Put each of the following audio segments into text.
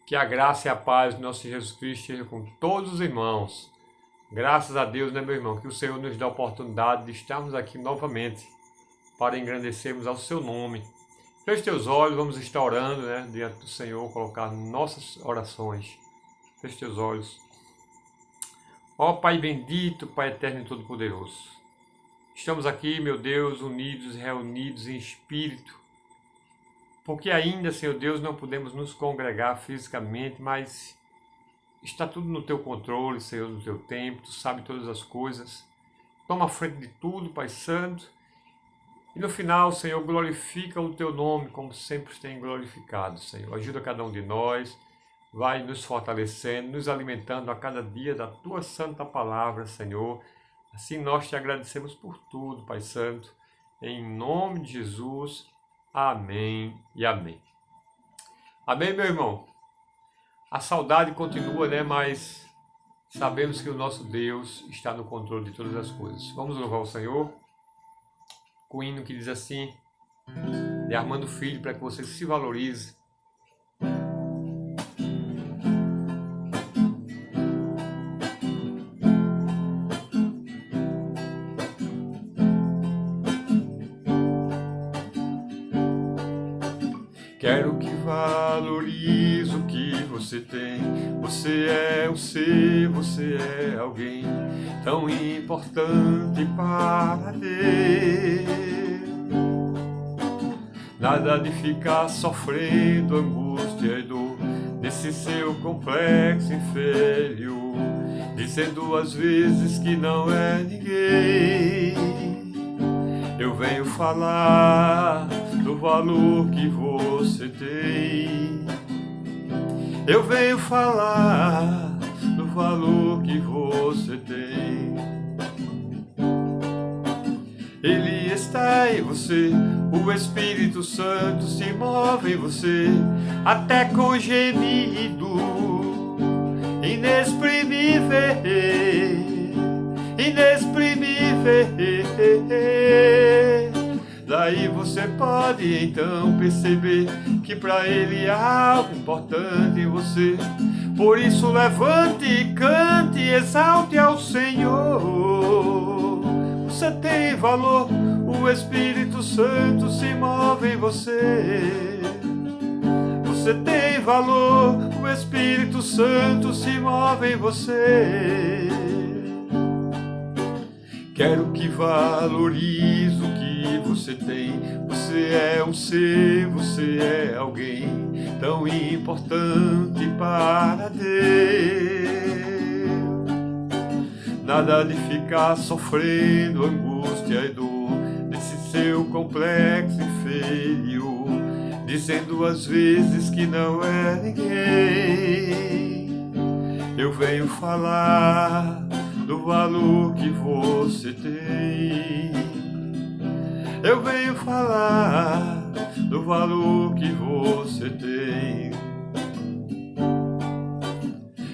Que a graça e a paz do nosso Jesus Cristo estejam com todos os irmãos. Graças a Deus, né, meu irmão, que o Senhor nos dá a oportunidade de estarmos aqui novamente para engrandecermos ao seu nome. Feche teus olhos, vamos estar orando, né, diante do Senhor, colocar nossas orações. Feche teus olhos. Ó Pai bendito, Pai eterno e todo-poderoso. Estamos aqui, meu Deus, unidos, reunidos em espírito, porque ainda, Senhor Deus, não podemos nos congregar fisicamente, mas está tudo no Teu controle, Senhor, no Teu tempo, Tu sabe todas as coisas. Toma a frente de tudo, Pai Santo. E no final, Senhor, glorifica o Teu nome, como sempre tem glorificado, Senhor. Ajuda cada um de nós, vai nos fortalecendo, nos alimentando a cada dia da Tua santa palavra, Senhor. Assim nós Te agradecemos por tudo, Pai Santo. Em nome de Jesus, amém e amém. Amém, meu irmão? A saudade continua, né? Mas sabemos que o nosso Deus está no controle de todas as coisas. Vamos louvar o Senhor com o hino que diz assim, de Armando Filho, para que você se valorize. Quero que valorize o que você tem. Você é um ser, você é alguém tão importante para Deus. Nada de ficar sofrendo angústia e dor nesse seu complexo inferior, dizendo às vezes que não é ninguém. Eu venho falar do valor que você tem. Eu venho falar do valor que você tem. Ele está em você, o Espírito Santo se move em você, até com gemido inexprimível, inexprimível. Daí você pode então perceber que para Ele há algo importante em você. Por isso levante e cante, exalte ao Senhor. Você tem valor, o Espírito Santo se move em você. Você tem valor, o Espírito Santo se move em você. Quero que valorize o que você tem. Você é um ser, você é alguém tão importante para Deus. Nada de ficar sofrendo angústia e dor nesse seu complexo inferior, dizendo às vezes que não é ninguém. Eu venho falar do valor que você tem. Eu venho falar do valor que você tem.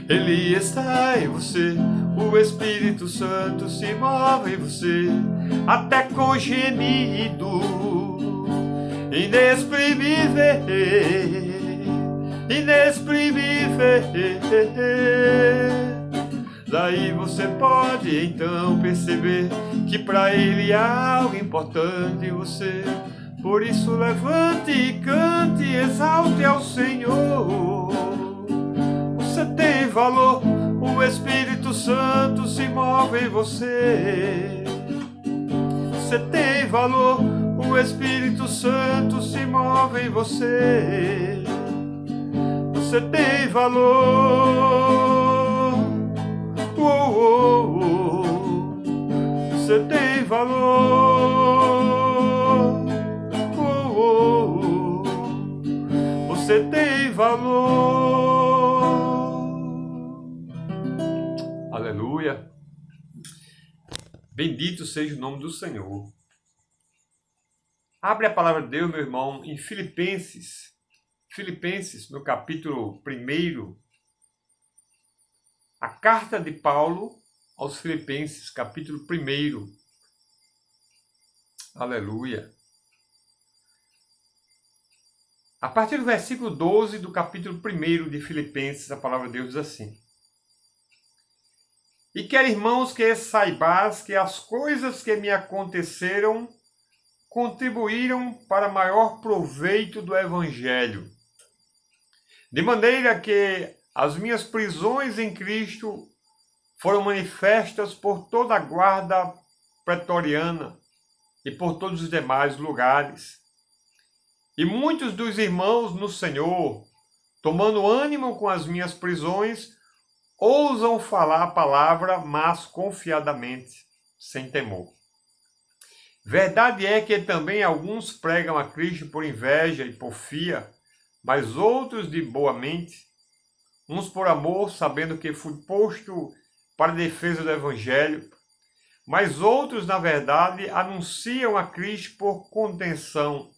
Ele está em você, o Espírito Santo se move em você, até com gemido inexprimível, inexprimível. Daí você pode então perceber que para Ele há algo importante em você. Por isso levante e cante, exalte ao Senhor. Você tem valor, o Espírito Santo se move em você. Você tem valor, o Espírito Santo se move em você. Você tem valor. Você tem valor. Você tem valor. Aleluia. Bendito seja o nome do Senhor. Abre a palavra de Deus, meu irmão, em Filipenses. Filipenses, no capítulo 1. A carta de Paulo aos Filipenses, capítulo 1. Aleluia. A partir do versículo 12 do capítulo 1 de Filipenses, a palavra de Deus diz assim: E quero, irmãos, que saibais que as coisas que me aconteceram contribuíram para maior proveito do Evangelho, de maneira que as minhas prisões em Cristo foram manifestas por toda a guarda pretoriana e por todos os demais lugares. E muitos dos irmãos no Senhor, tomando ânimo com as minhas prisões, ousam falar a palavra, mas confiadamente, sem temor. Verdade é que também alguns pregam a Cristo por inveja e porfia, mas outros de boa mente, uns por amor, sabendo que fui posto para a defesa do Evangelho, mas outros, na verdade, anunciam a Cristo por contenção,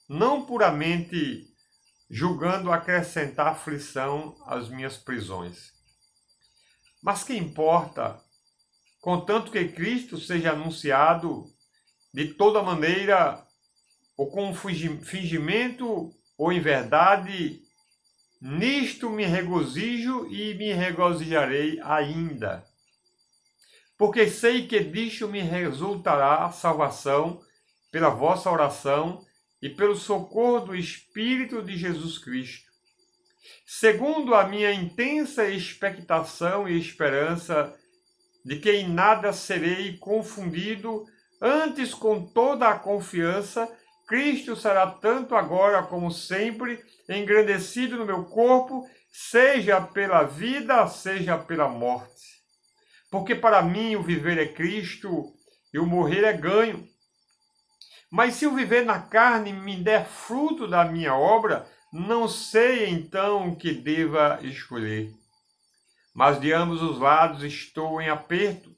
não puramente julgando acrescentar aflição às minhas prisões. Mas que importa, contanto que Cristo seja anunciado de toda maneira, ou com fingimento, ou em verdade, nisto me regozijo e me regozijarei ainda. Porque sei que disto me resultará salvação pela vossa oração e pelo socorro do Espírito de Jesus Cristo, segundo a minha intensa expectação e esperança de que em nada serei confundido, antes com toda a confiança, Cristo será tanto agora como sempre engrandecido no meu corpo, seja pela vida, seja pela morte. Porque para mim o viver é Cristo e o morrer é ganho. Mas se o viver na carne me der fruto da minha obra, não sei então o que deva escolher. Mas de ambos os lados estou em aperto,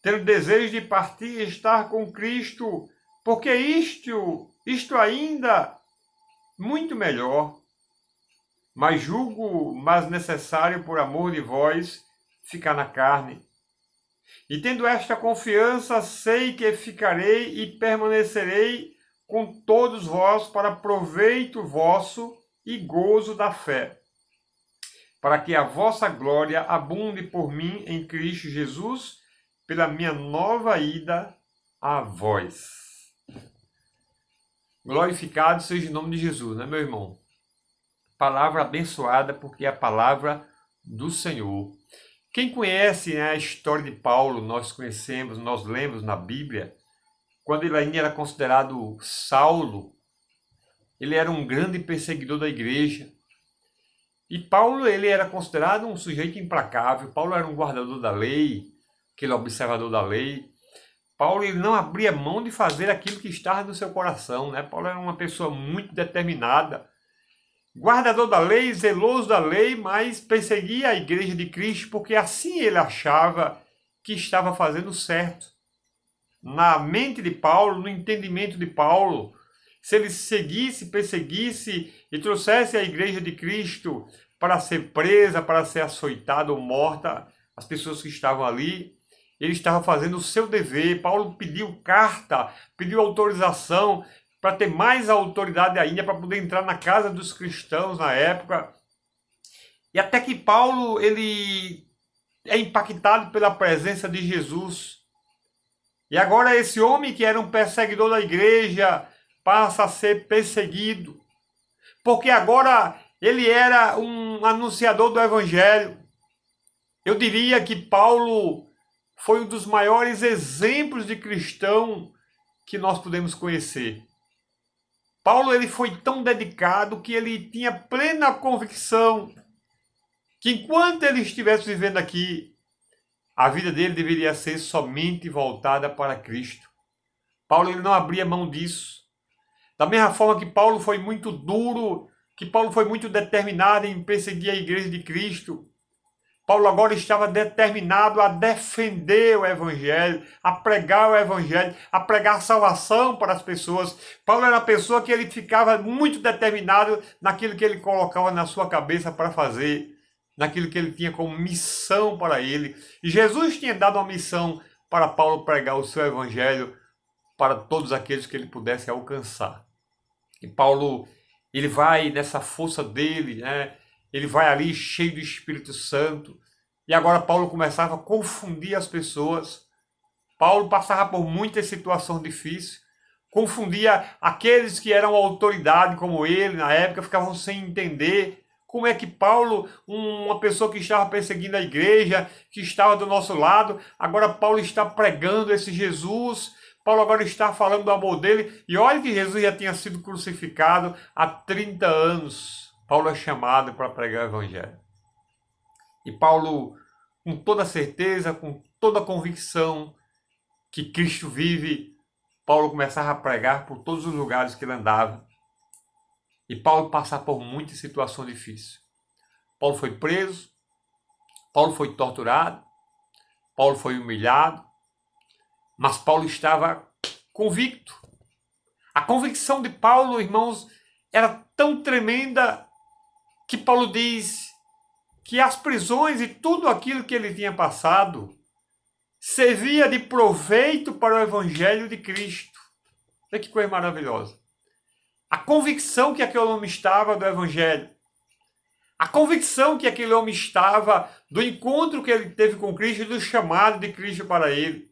tendo desejo de partir e estar com Cristo, porque isto ainda muito melhor. Mas julgo mais necessário, por amor de vós, ficar na carne. E tendo esta confiança, sei que ficarei e permanecerei com todos vós para proveito vosso e gozo da fé, para que a vossa glória abunde por mim em Cristo Jesus, pela minha nova ida a vós. Glorificado seja o nome de Jesus, né, meu irmão? Palavra abençoada, porque é a palavra do Senhor. Quem conhece, né, a história de Paulo, nós conhecemos, nós lemos na Bíblia, quando ele ainda era considerado Saulo, ele era um grande perseguidor da igreja. E Paulo, ele era considerado um sujeito implacável. Paulo era um guardador da lei, aquele observador da lei. Paulo, ele não abria mão de fazer aquilo que estava no seu coração, né? Paulo era uma pessoa muito determinada, guardador da lei, zeloso da lei, mas perseguia a igreja de Cristo, porque assim ele achava que estava fazendo certo. Na mente de Paulo, no entendimento de Paulo, se ele seguisse, perseguisse e trouxesse a igreja de Cristo para ser presa, para ser açoitada ou morta, as pessoas que estavam ali, ele estava fazendo o seu dever. Paulo pediu carta, pediu autorização para ter mais autoridade ainda, para poder entrar na casa dos cristãos na época. E até que Paulo, ele é impactado pela presença de Jesus. E agora esse homem que era um perseguidor da igreja passa a ser perseguido, porque agora ele era um anunciador do Evangelho. Eu diria que Paulo foi um dos maiores exemplos de cristão que nós podemos conhecer. Paulo, ele foi tão dedicado que ele tinha plena convicção que enquanto ele estivesse vivendo aqui, a vida dele deveria ser somente voltada para Cristo. Paulo, ele não abria mão disso. Da mesma forma que Paulo foi muito duro, que Paulo foi muito determinado em perseguir a igreja de Cristo, Paulo agora estava determinado a defender o Evangelho, a pregar o Evangelho, a pregar salvação para as pessoas. Paulo era uma pessoa que ele ficava muito determinado naquilo que ele colocava na sua cabeça para fazer, naquilo que ele tinha como missão para ele. E Jesus tinha dado uma missão para Paulo pregar o seu Evangelho para todos aqueles que ele pudesse alcançar. E Paulo, Ele vai nessa força dele, né? Ele vai ali cheio do Espírito Santo. E agora Paulo começava a confundir as pessoas. Paulo passava por muitas situações difíceis. Confundia aqueles que eram autoridade como ele na época, ficavam sem entender como é que Paulo, uma pessoa que estava perseguindo a igreja, que estava do nosso lado, agora Paulo está pregando esse Jesus. Paulo agora está falando do amor dele. E olha que Jesus já tinha sido crucificado há 30 anos. Paulo é chamado para pregar o evangelho. E Paulo, com toda certeza, com toda convicção que Cristo vive, Paulo começava a pregar por todos os lugares que ele andava. E Paulo passava por muitas situações difíceis. Paulo foi preso, Paulo foi torturado, Paulo foi humilhado, mas Paulo estava convicto. A convicção de Paulo, irmãos, era tão tremenda que Paulo diz que as prisões e tudo aquilo que ele tinha passado servia de proveito para o evangelho de Cristo. Olha que coisa maravilhosa. A convicção que aquele homem estava do evangelho, a convicção que aquele homem estava do encontro que ele teve com Cristo e do chamado de Cristo para ele,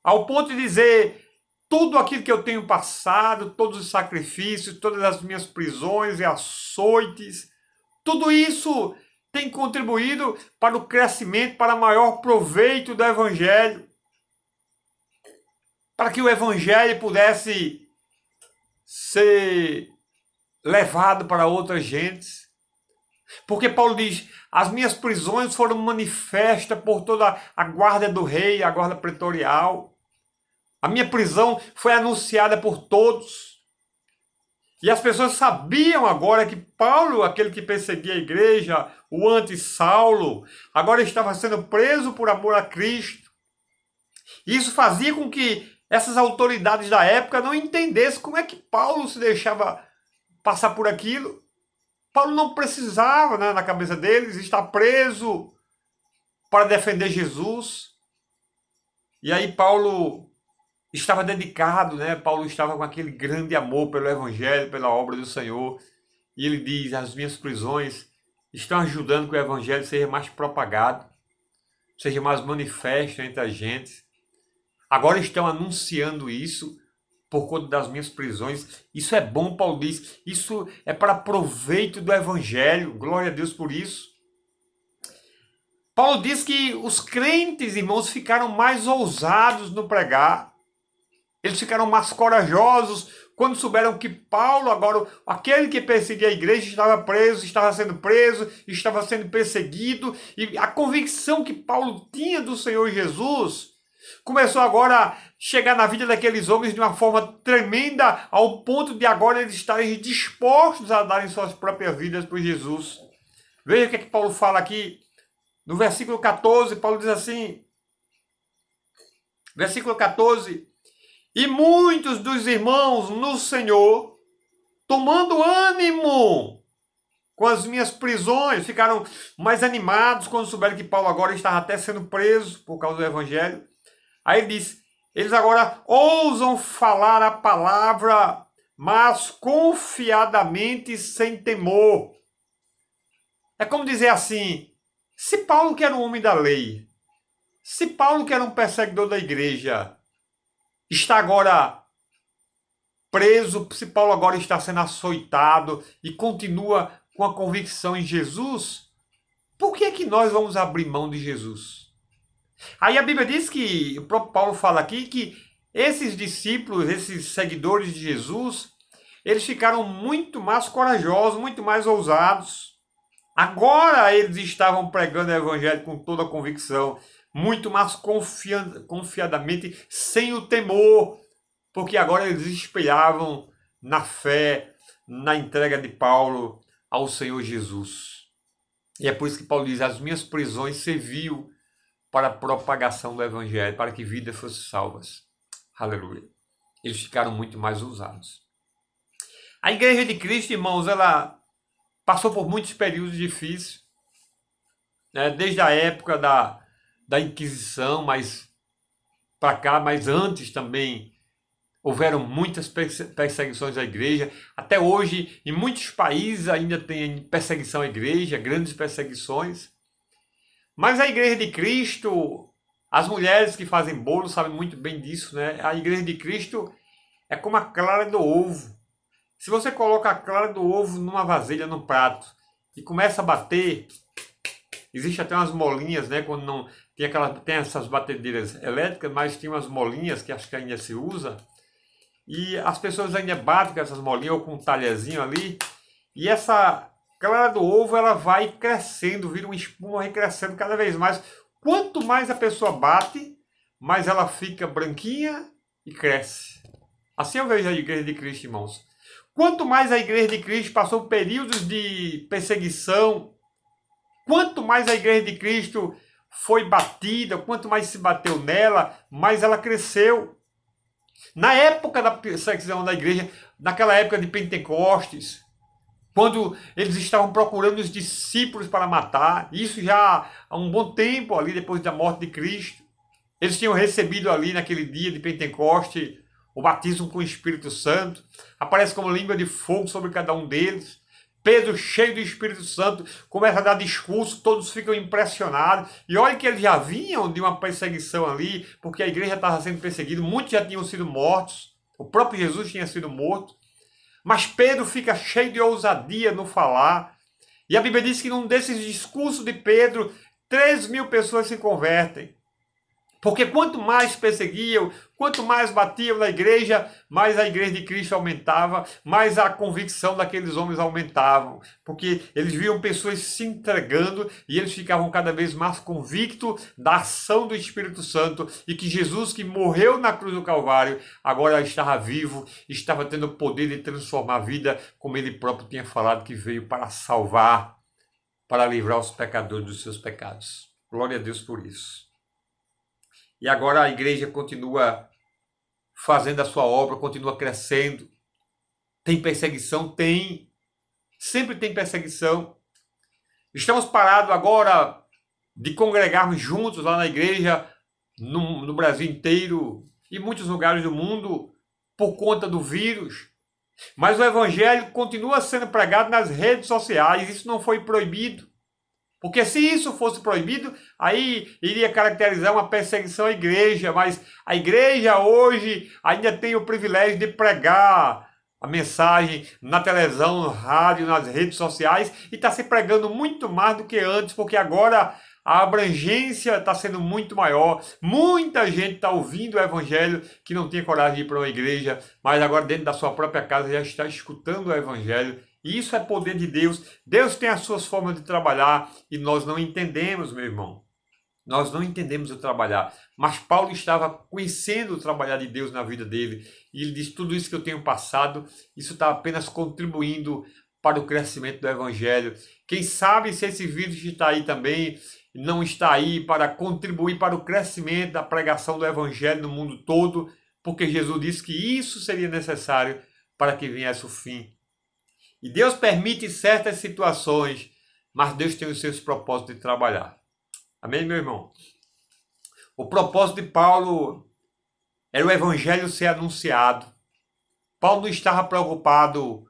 ao ponto de dizer: tudo aquilo que eu tenho passado, todos os sacrifícios, todas as minhas prisões e açoites, tudo isso tem contribuído para o crescimento, para o maior proveito do evangelho, para que o evangelho pudesse ser levado para outras gentes. Porque Paulo diz: as minhas prisões foram manifestas por toda a guarda do rei, a guarda pretorial. A minha prisão foi anunciada por todos. E as pessoas sabiam agora que Paulo, aquele que perseguia a igreja, o anti-Saulo, agora estava sendo preso por amor a Cristo. Isso fazia com que essas autoridades da época não entendessem como é que Paulo se deixava passar por aquilo. Paulo não precisava, né, na cabeça deles, estar preso para defender Jesus. E aí Paulo estava dedicado, né? Paulo estava com aquele grande amor pelo evangelho, pela obra do Senhor. E ele diz: as minhas prisões estão ajudando que o evangelho seja mais propagado, seja mais manifesto entre as gentes. Agora estão anunciando isso por conta das minhas prisões. Isso é bom, Paulo diz. Isso é para proveito do evangelho. Glória a Deus por isso. Paulo diz que os crentes, irmãos, ficaram mais ousados no pregar. Eles ficaram mais corajosos quando souberam que Paulo, agora aquele que perseguia a igreja, estava preso, estava sendo perseguido. E a convicção que Paulo tinha do Senhor Jesus começou agora a chegar na vida daqueles homens de uma forma tremenda, ao ponto de agora eles estarem dispostos a darem suas próprias vidas por Jesus. Veja o que é que Paulo fala aqui. No versículo 14, Paulo diz assim, versículo 14: e muitos dos irmãos no Senhor, tomando ânimo com as minhas prisões, ficaram mais animados quando souberam que Paulo agora estava até sendo preso por causa do evangelho. Aí ele diz: eles agora ousam falar a palavra, mas confiadamente, sem temor. É como dizer assim: se Paulo, que era um homem da lei, se Paulo, que era um perseguidor da igreja, está agora preso, se Paulo agora está sendo açoitado e continua com a convicção em Jesus, por que é que nós vamos abrir mão de Jesus? Aí a Bíblia diz que, o próprio Paulo fala aqui, que esses discípulos, esses seguidores de Jesus, eles ficaram muito mais corajosos, muito mais ousados. Agora eles estavam pregando o evangelho com toda a convicção, muito mais confiadamente, sem o temor, porque agora eles espelhavam na fé, na entrega de Paulo ao Senhor Jesus. E é por isso que Paulo diz: as minhas prisões serviam para a propagação do evangelho, para que vidas fossem salvas. Aleluia. Eles ficaram muito mais ousados. A igreja de Cristo, irmãos, ela passou por muitos períodos difíceis, né? Desde a época da Inquisição, mas para cá, mas antes também Houveram muitas perseguições à igreja. Até hoje, em muitos países ainda tem perseguição à igreja, grandes perseguições. Mas a igreja de Cristo, as mulheres que fazem bolo sabem muito bem disso, né? A igreja de Cristo é como a clara do ovo. Se você coloca a clara do ovo numa vasilha, num prato, e começa a bater, existe até umas molinhas, né? Quando não tem essas batedeiras elétricas, mas tem umas molinhas que acho que ainda se usa. E as pessoas ainda batem com essas molinhas ou com um talherzinho ali. E essa clara do ovo, ela vai crescendo, vira uma espuma, vai crescendo cada vez mais. Quanto mais a pessoa bate, mais ela fica branquinha e cresce. Assim eu vejo a igreja de Cristo, irmãos. Quanto mais a igreja de Cristo passou períodos de perseguição, quanto mais a igreja de Cristo foi batida, quanto mais se bateu nela, mais ela cresceu. Na época da perseguição da igreja, naquela época de Pentecostes, quando eles estavam procurando os discípulos para matar, isso já há um bom tempo ali depois da morte de Cristo, eles tinham recebido ali naquele dia de Pentecostes o batismo com o Espírito Santo, aparece como língua de fogo sobre cada um deles. Pedro, cheio do Espírito Santo, começa a dar discurso, todos ficam impressionados. E olha que eles já vinham de uma perseguição ali, porque a igreja estava sendo perseguida, muitos já tinham sido mortos, o próprio Jesus tinha sido morto. Mas Pedro fica cheio de ousadia no falar. E a Bíblia diz que num desses discursos de Pedro, 3.000 pessoas se convertem. Porque quanto mais perseguiam, quanto mais batiam na igreja, mais a igreja de Cristo aumentava, mais a convicção daqueles homens aumentava. Porque eles viam pessoas se entregando e eles ficavam cada vez mais convictos da ação do Espírito Santo e que Jesus, que morreu na cruz do Calvário, agora estava vivo, estava tendo o poder de transformar a vida, como ele próprio tinha falado que veio para salvar, para livrar os pecadores dos seus pecados. Glória a Deus por isso. E agora a igreja continua fazendo a sua obra, continua crescendo. Tem perseguição? Tem. Sempre tem perseguição. Estamos parados agora de congregarmos juntos lá na igreja, no Brasil inteiro e muitos lugares do mundo, por conta do vírus. Mas o evangelho continua sendo pregado nas redes sociais. Isso não foi proibido. Porque se isso fosse proibido, aí iria caracterizar uma perseguição à igreja. Mas a igreja hoje ainda tem o privilégio de pregar a mensagem na televisão, no rádio, nas redes sociais. E está se pregando muito mais do que antes, porque agora a abrangência está sendo muito maior. Muita gente está ouvindo o evangelho que não tinha coragem de ir para uma igreja, mas agora dentro da sua própria casa já está escutando o evangelho. E isso é poder de Deus. Deus tem as suas formas de trabalhar e nós não entendemos, meu irmão. Nós não entendemos o trabalhar. Mas Paulo estava conhecendo o trabalhar de Deus na vida dele. E ele diz, tudo isso que eu tenho passado, isso está apenas contribuindo para o crescimento do evangelho. Quem sabe se esse vírus está aí também, não está aí para contribuir para o crescimento da pregação do evangelho no mundo todo, porque Jesus disse que isso seria necessário para que viesse o fim. E Deus permite certas situações, mas Deus tem os seus propósitos de trabalhar. Amém, meu irmão? O propósito de Paulo era o evangelho ser anunciado. Paulo não estava preocupado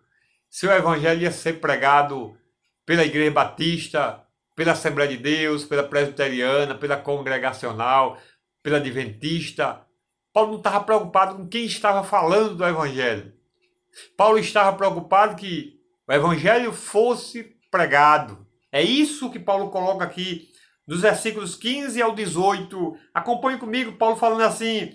se o evangelho ia ser pregado pela Igreja Batista, pela Assembleia de Deus, pela Presbiteriana, pela Congregacional, pela Adventista. Paulo não estava preocupado com quem estava falando do evangelho. Paulo estava preocupado que o evangelho fosse pregado. É isso que Paulo coloca aqui dos versículos 15 ao 18. Acompanhe comigo, Paulo falando assim: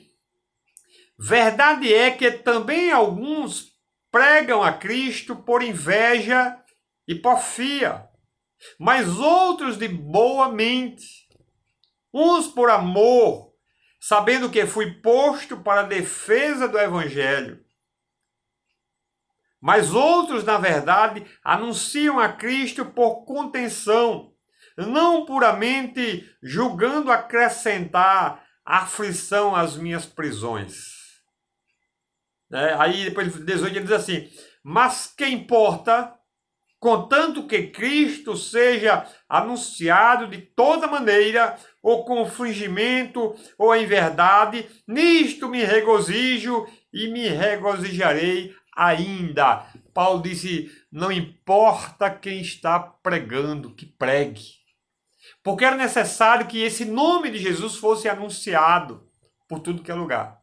verdade é que também alguns pregam a Cristo por inveja e porfia, mas outros de boa mente, uns por amor, sabendo que fui posto para a defesa do evangelho. Mas outros, na verdade, anunciam a Cristo por contenção, não puramente julgando acrescentar aflição às minhas prisões. Aí depois de 18 ele diz assim: mas que importa, contanto que Cristo seja anunciado de toda maneira, ou com fingimento, ou em verdade, nisto me regozijo e me regozijarei ainda. Paulo disse, não importa quem está pregando, que pregue. Porque era necessário que esse nome de Jesus fosse anunciado por tudo que é lugar.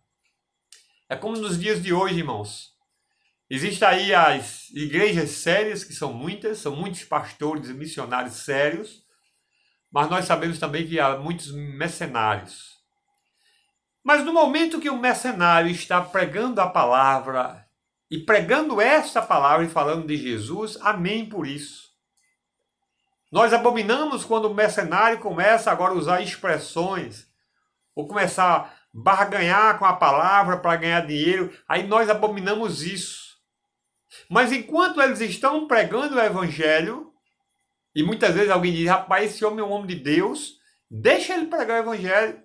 É como nos dias de hoje, irmãos. Existem aí as igrejas sérias, que são muitos pastores e missionários sérios, mas nós sabemos também que há muitos mercenários. Mas no momento que o mercenário está pregando a palavra, e pregando esta palavra e falando de Jesus, amém por isso. Nós abominamos quando o mercenário começa agora a usar expressões, ou começar a barganhar com a palavra para ganhar dinheiro, aí nós abominamos isso. Mas enquanto eles estão pregando o evangelho, e muitas vezes alguém diz, rapaz, esse homem é um homem de Deus, deixa ele pregar o evangelho.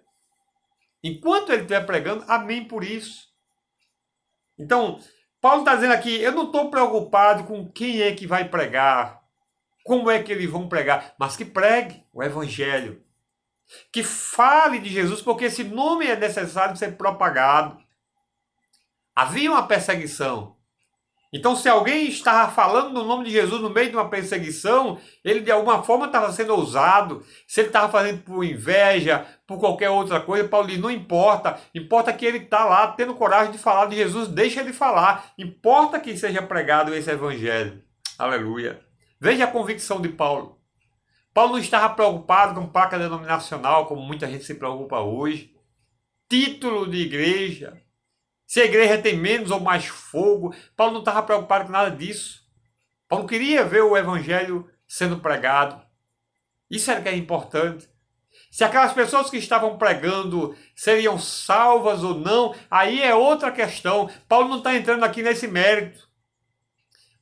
Enquanto ele estiver pregando, amém por isso. Então, Paulo está dizendo aqui, eu não estou preocupado com quem é que vai pregar, como é que eles vão pregar, mas que pregue o evangelho. Que fale de Jesus, porque esse nome é necessário ser propagado. Havia uma perseguição. Então, se alguém estava falando no nome de Jesus no meio de uma perseguição, ele de alguma forma estava sendo ousado. Se ele estava fazendo por inveja, por qualquer outra coisa, Paulo diz, não importa. Importa que ele está lá tendo coragem de falar de Jesus, deixa ele falar. Importa que seja pregado esse evangelho. Aleluia. Veja a convicção de Paulo. Paulo não estava preocupado com placa denominacional, como muita gente se preocupa hoje. Título de igreja. Se a igreja tem menos ou mais fogo, Paulo não estava preocupado com nada disso. Paulo queria ver o evangelho sendo pregado. Isso era que é importante. Se aquelas pessoas que estavam pregando seriam salvas ou não, aí é outra questão. Paulo não está entrando aqui nesse mérito.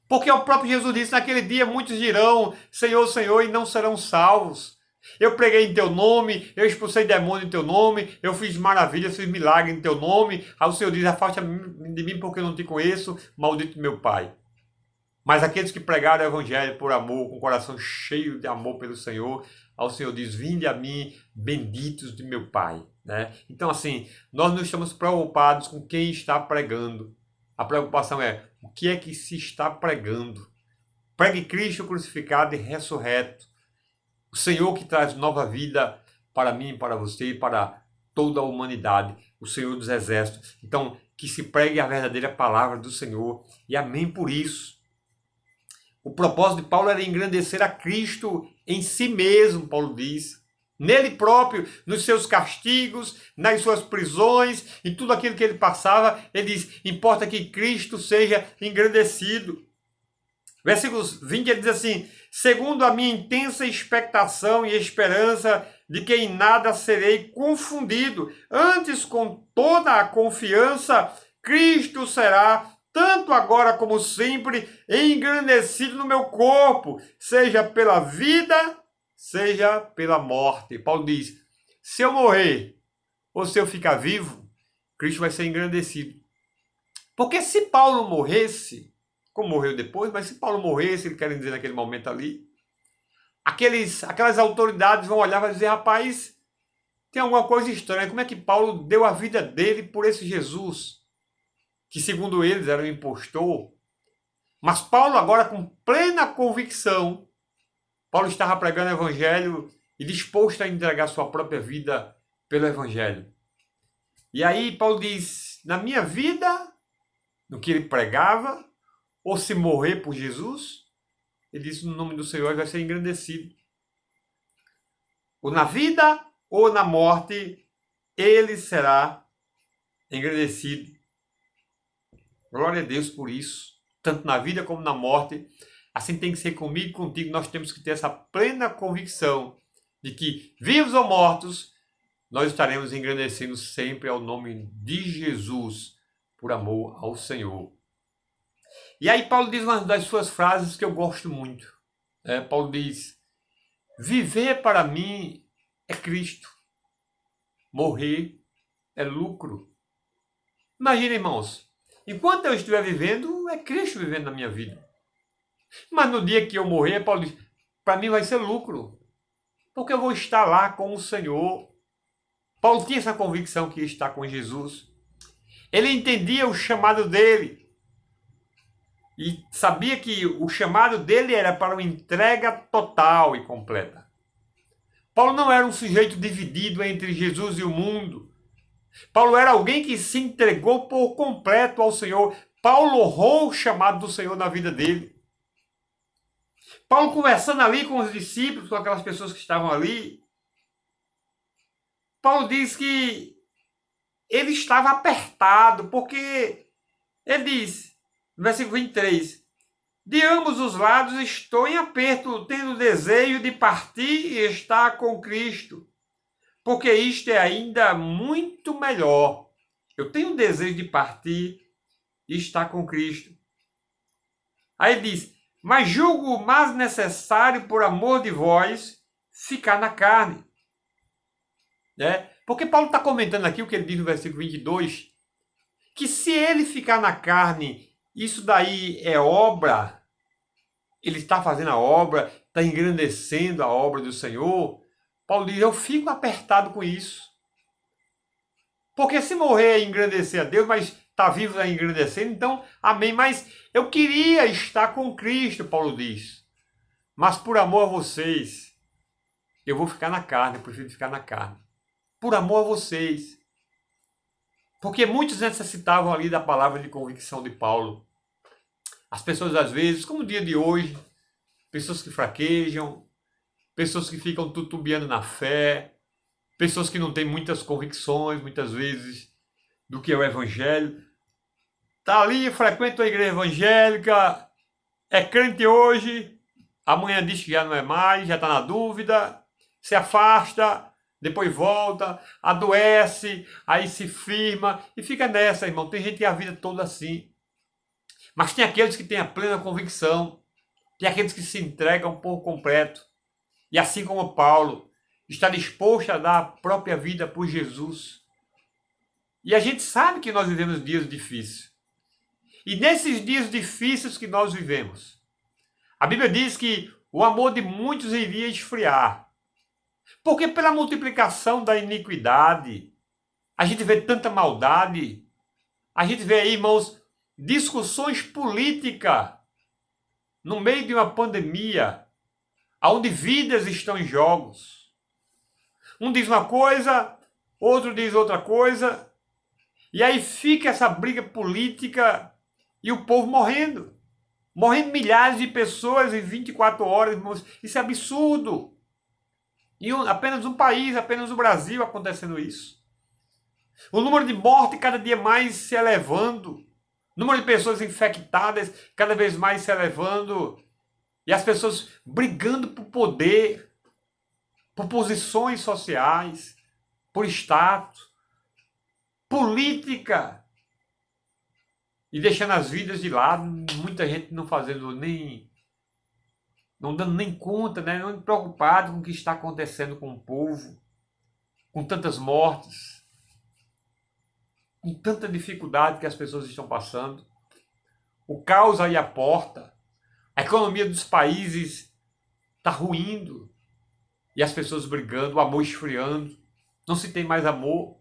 Porque o próprio Jesus disse, naquele dia muitos dirão, Senhor, Senhor, e não serão salvos. Eu preguei em teu nome, eu expulsei demônio em teu nome, eu fiz maravilhas, fiz milagre em teu nome. Aí o Senhor diz, afasta de mim porque eu não te conheço, maldito meu Pai. Mas aqueles que pregaram o evangelho por amor, com o coração cheio de amor pelo Senhor, ao Senhor diz, vinde a mim, benditos de meu Pai. Né? Então assim, nós não estamos preocupados com quem está pregando. A preocupação é, o que é que se está pregando? Pregue Cristo crucificado e ressurreto. O Senhor que traz nova vida para mim, para você e para toda a humanidade. O Senhor dos exércitos. Então, que se pregue a verdadeira palavra do Senhor. E amém por isso. O propósito de Paulo era engrandecer a Cristo em si mesmo, Paulo diz. Nele próprio, nos seus castigos, nas suas prisões, em tudo aquilo que ele passava, ele diz, importa que Cristo seja engrandecido. Versículos 20, ele diz assim, segundo a minha intensa expectação e esperança de que em nada serei confundido, antes com toda a confiança, Cristo será, tanto agora como sempre, engrandecido no meu corpo, seja pela vida, seja pela morte. Paulo diz, se eu morrer ou se eu ficar vivo, Cristo vai ser engrandecido. Porque se Paulo morresse, como morreu depois, mas se Paulo morresse, ele quer dizer naquele momento ali, aquelas autoridades vão olhar e vão dizer, rapaz, tem alguma coisa estranha, como é que Paulo deu a vida dele por esse Jesus, que segundo eles era um impostor? Mas Paulo agora com plena convicção, Paulo estava pregando o evangelho e disposto a entregar sua própria vida pelo evangelho. E aí Paulo diz, na minha vida, no que ele pregava, ou se morrer por Jesus, ele diz, no nome do Senhor ele vai ser engrandecido. Ou na vida ou na morte, ele será engrandecido. Glória a Deus por isso. Tanto na vida como na morte. Assim tem que ser comigo e contigo. Nós temos que ter essa plena convicção de que, vivos ou mortos, nós estaremos engrandecendo sempre ao nome de Jesus, por amor ao Senhor. E aí Paulo diz uma das suas frases que eu gosto muito. Paulo diz, viver para mim é Cristo, morrer é lucro. Imagina, irmãos, enquanto eu estiver vivendo, é Cristo vivendo na minha vida. Mas no dia que eu morrer, Paulo diz, para mim vai ser lucro, porque eu vou estar lá com o Senhor. Paulo tinha essa convicção que ia estar com Jesus. Ele entendia o chamado dele. E sabia que o chamado dele era para uma entrega total e completa. Paulo não era um sujeito dividido entre Jesus e o mundo. Paulo era alguém que se entregou por completo ao Senhor. Paulo honrou o chamado do Senhor na vida dele. Paulo conversando ali com os discípulos, com aquelas pessoas que estavam ali, Paulo diz que ele estava apertado, porque ele diz, no versículo 23, de ambos os lados estou em aperto, tendo desejo de partir e estar com Cristo, porque isto é ainda muito melhor. Eu tenho desejo de partir e estar com Cristo. Aí ele diz, mas julgo mais necessário, por amor de vós, ficar na carne. Porque Paulo está comentando aqui o que ele diz no versículo 22, que se ele ficar na carne, isso daí é obra, ele está fazendo a obra, está engrandecendo a obra do Senhor. Paulo diz, eu fico apertado com isso. Porque se morrer é engrandecer a Deus, mas está vivo é engrandecendo, então, amém. Mas eu queria estar com Cristo, Paulo diz. Mas por amor a vocês, eu vou ficar na carne, eu prefiro ficar na carne. Por amor a vocês. Porque muitos necessitavam ali da palavra de convicção de Paulo. As pessoas às vezes, como o dia de hoje, pessoas que fraquejam, pessoas que ficam titubeando na fé, pessoas que não têm muitas convicções, muitas vezes, do que é o Evangelho. Está ali, frequenta a igreja evangélica, é crente hoje, amanhã diz que já não é mais, já está na dúvida, se afasta, depois volta, adoece, aí se firma e fica nessa, irmão. Tem gente que é a vida toda assim. Mas tem aqueles que têm a plena convicção, tem aqueles que se entregam por completo. E assim como Paulo, está disposto a dar a própria vida por Jesus. E a gente sabe que nós vivemos dias difíceis. E nesses dias difíceis que nós vivemos, a Bíblia diz que o amor de muitos iria esfriar. Porque pela multiplicação da iniquidade, a gente vê tanta maldade, a gente vê aí, irmãos, discussões políticas no meio de uma pandemia, onde vidas estão em jogos. Um diz uma coisa, outro diz outra coisa, e aí fica essa briga política e o povo morrendo. Morrendo milhares de pessoas em 24 horas, irmãos. Isso é absurdo. E apenas um país, apenas o Brasil acontecendo isso. O número de mortes cada dia mais se elevando. O número de pessoas infectadas cada vez mais se elevando. E as pessoas brigando por poder, por posições sociais, por status, política. E deixando as vidas de lado, muita gente não fazendo nem, não dando nem conta, né? Não preocupado com o que está acontecendo com o povo, com tantas mortes, com tanta dificuldade que as pessoas estão passando. O caos aí à porta, a economia dos países está ruindo, e as pessoas brigando, o amor esfriando, não se tem mais amor.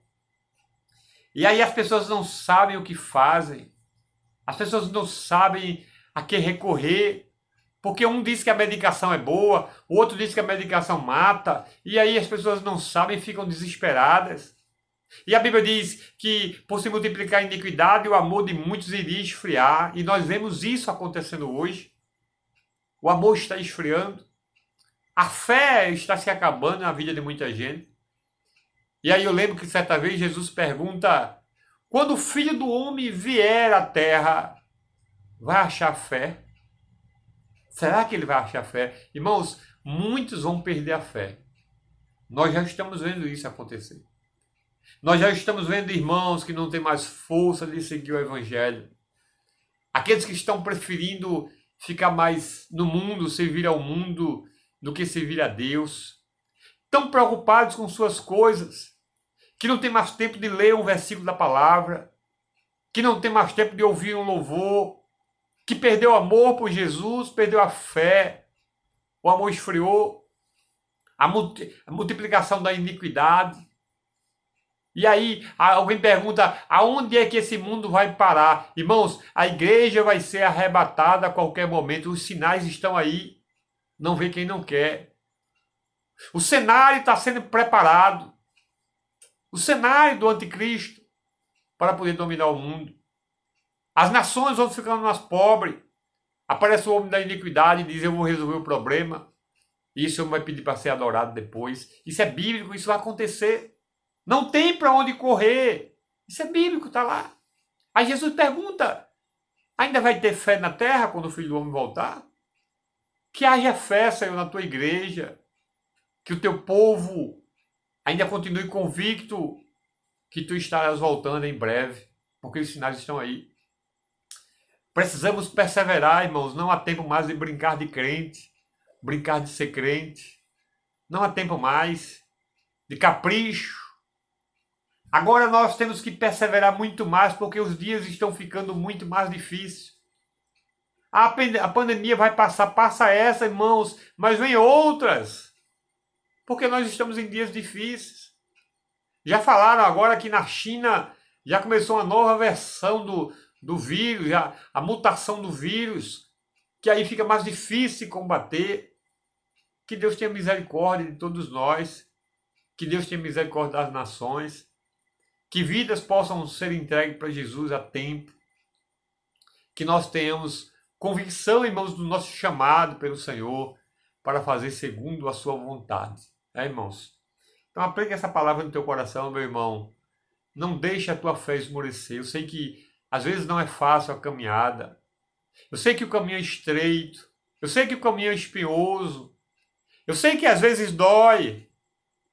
E aí as pessoas não sabem o que fazem, as pessoas não sabem a que recorrer, porque um diz que a medicação é boa, o outro diz que a medicação mata, e aí as pessoas não sabem e ficam desesperadas. E a Bíblia diz que por se multiplicar a iniquidade, o amor de muitos iria esfriar, e nós vemos isso acontecendo hoje. O amor está esfriando, a fé está se acabando na vida de muita gente. E aí eu lembro que certa vez Jesus pergunta, quando o Filho do Homem vier à terra, vai achar fé? Será que ele vai achar fé? Irmãos, muitos vão perder a fé. Nós já estamos vendo isso acontecer. Nós já estamos vendo irmãos que não têm mais força de seguir o Evangelho. Aqueles que estão preferindo ficar mais no mundo, servir ao mundo, do que servir a Deus. Tão preocupados com suas coisas, que não tem mais tempo de ler um versículo da palavra, que não tem mais tempo de ouvir um louvor, que perdeu o amor por Jesus, perdeu a fé, o amor esfriou, a multiplicação da iniquidade. E aí alguém pergunta, aonde é que esse mundo vai parar? Irmãos, a igreja vai ser arrebatada a qualquer momento, os sinais estão aí, não vê quem não quer. O cenário está sendo preparado, o cenário do anticristo para poder dominar o mundo. As nações vão ficando mais pobres, aparece o homem da iniquidade e diz, eu vou resolver o problema, e esse homem vai pedir para ser adorado depois. Isso é bíblico, isso vai acontecer. Não tem para onde correr. Isso é bíblico, está lá. Aí Jesus pergunta, ainda vai ter fé na terra quando o Filho do Homem voltar? Que haja fé, Senhor, na tua igreja. Que o teu povo ainda continue convicto que tu estarás voltando em breve. Porque os sinais estão aí. Precisamos perseverar, irmãos. Não há tempo mais de brincar de crente. Brincar de ser crente. Não há tempo mais de capricho. Agora nós temos que perseverar muito mais, porque os dias estão ficando muito mais difíceis. A pandemia vai passar, passa essa, irmãos, mas vem outras. Porque nós estamos em dias difíceis. Já falaram agora que na China já começou uma nova versão do vírus, a mutação do vírus, que aí fica mais difícil de combater. Que Deus tenha misericórdia de todos nós. Que Deus tenha misericórdia das nações. Que vidas possam ser entregues para Jesus a tempo. Que nós tenhamos convicção, irmãos, do nosso chamado pelo Senhor para fazer segundo a sua vontade. Irmãos? Então aplique essa palavra no teu coração, meu irmão. Não deixe a tua fé esmorecer. Eu sei que às vezes não é fácil a caminhada. Eu sei que o caminho é estreito. Eu sei que o caminho é espinhoso. Eu sei que às vezes dói.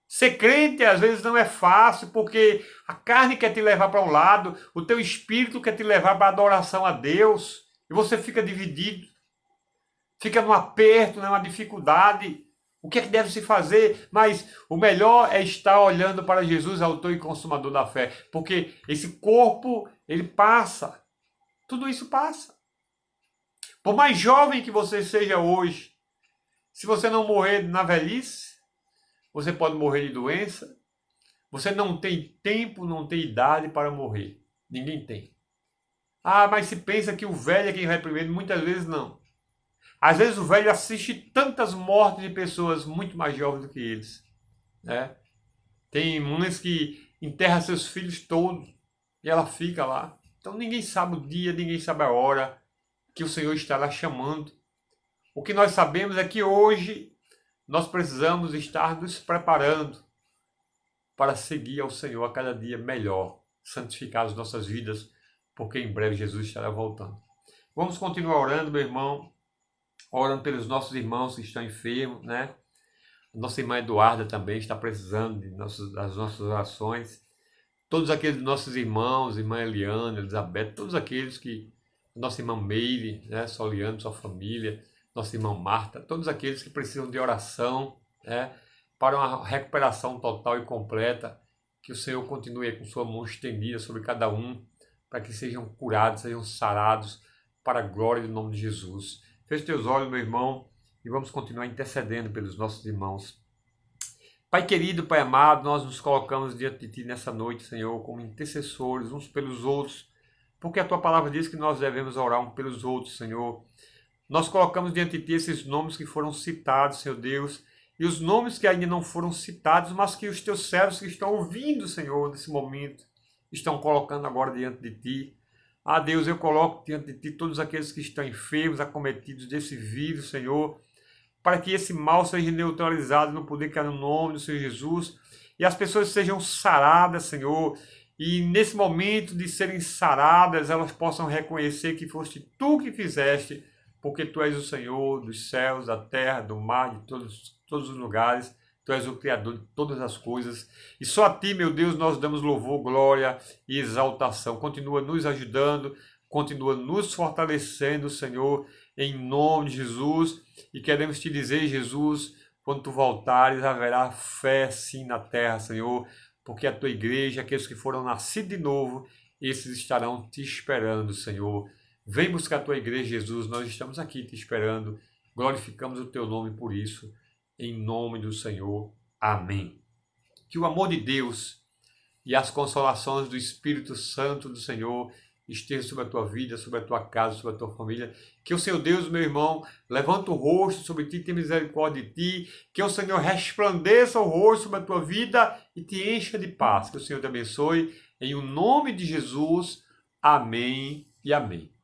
Ser crente às vezes não é fácil, porque a carne quer te levar para um lado, o teu espírito quer te levar para a adoração a Deus, e você fica dividido, fica num aperto, numa dificuldade. O que é que deve se fazer? Mas o melhor é estar olhando para Jesus, autor e consumador da fé, porque esse corpo, ele passa, tudo isso passa. Por mais jovem que você seja hoje, se você não morrer na velhice, você pode morrer de doença. Você não tem tempo, não tem idade para morrer. Ninguém tem. Ah, mas se pensa que o velho é quem vai primeiro. Muitas vezes não. Às vezes o velho assiste tantas mortes de pessoas muito mais jovens do que eles. Né? Tem mães que enterram seus filhos todos e ela fica lá. Então ninguém sabe o dia, ninguém sabe a hora que o Senhor estará chamando. O que nós sabemos é que hoje nós precisamos estar nos preparando para seguir ao Senhor a cada dia melhor, santificar as nossas vidas, porque em breve Jesus estará voltando. Vamos continuar orando, meu irmão, orando pelos nossos irmãos que estão enfermos, né? Nossa irmã Eduarda também está precisando das nossas orações. Todos aqueles nossos irmãos, irmã Eliana, Elizabeth, todos aqueles que, nossa irmã Meire, né? Soliano, sua família, nossa irmã Marta, todos aqueles que precisam de oração, né, para uma recuperação total e completa, que o Senhor continue com sua mão estendida sobre cada um, para que sejam curados, sejam sarados, para a glória do nome de Jesus. Feche teus olhos, meu irmão, e vamos continuar intercedendo pelos nossos irmãos. Pai querido, Pai amado, nós nos colocamos diante de Ti nessa noite, Senhor, como intercessores uns pelos outros, porque a Tua palavra diz que nós devemos orar uns pelos outros, Senhor. Nós colocamos diante de Ti esses nomes que foram citados, Senhor Deus, e os nomes que ainda não foram citados, mas que os Teus servos que estão ouvindo, Senhor, nesse momento, estão colocando agora diante de Ti. Ah, Deus, eu coloco diante de Ti todos aqueles que estão enfermos, acometidos desse vírus, Senhor, para que esse mal seja neutralizado no poder que há no nome do Senhor Jesus, e as pessoas sejam saradas, Senhor, e nesse momento de serem saradas, elas possam reconhecer que foste Tu que fizeste, porque Tu és o Senhor dos céus, da terra, do mar, de todos os lugares. Tu és o Criador de todas as coisas. E só a Ti, meu Deus, nós damos louvor, glória e exaltação. Continua nos ajudando, continua nos fortalecendo, Senhor, em nome de Jesus. E queremos Te dizer, Jesus, quando Tu voltares, haverá fé sim na terra, Senhor, porque a Tua igreja, aqueles que foram nascidos de novo, esses estarão Te esperando, Senhor. Vem buscar a Tua igreja, Jesus, nós estamos aqui Te esperando, glorificamos o Teu nome por isso, em nome do Senhor. Amém. Que o amor de Deus, e as consolações do Espírito Santo do Senhor estejam sobre a tua vida, sobre a tua casa, sobre a tua família. Que o Senhor Deus, meu irmão, levanta o rosto sobre ti, tenha misericórdia de ti. Que o Senhor resplandeça o rosto sobre a tua vida e te encha de paz. Que o Senhor te abençoe. Em o nome de Jesus. Amém e amém.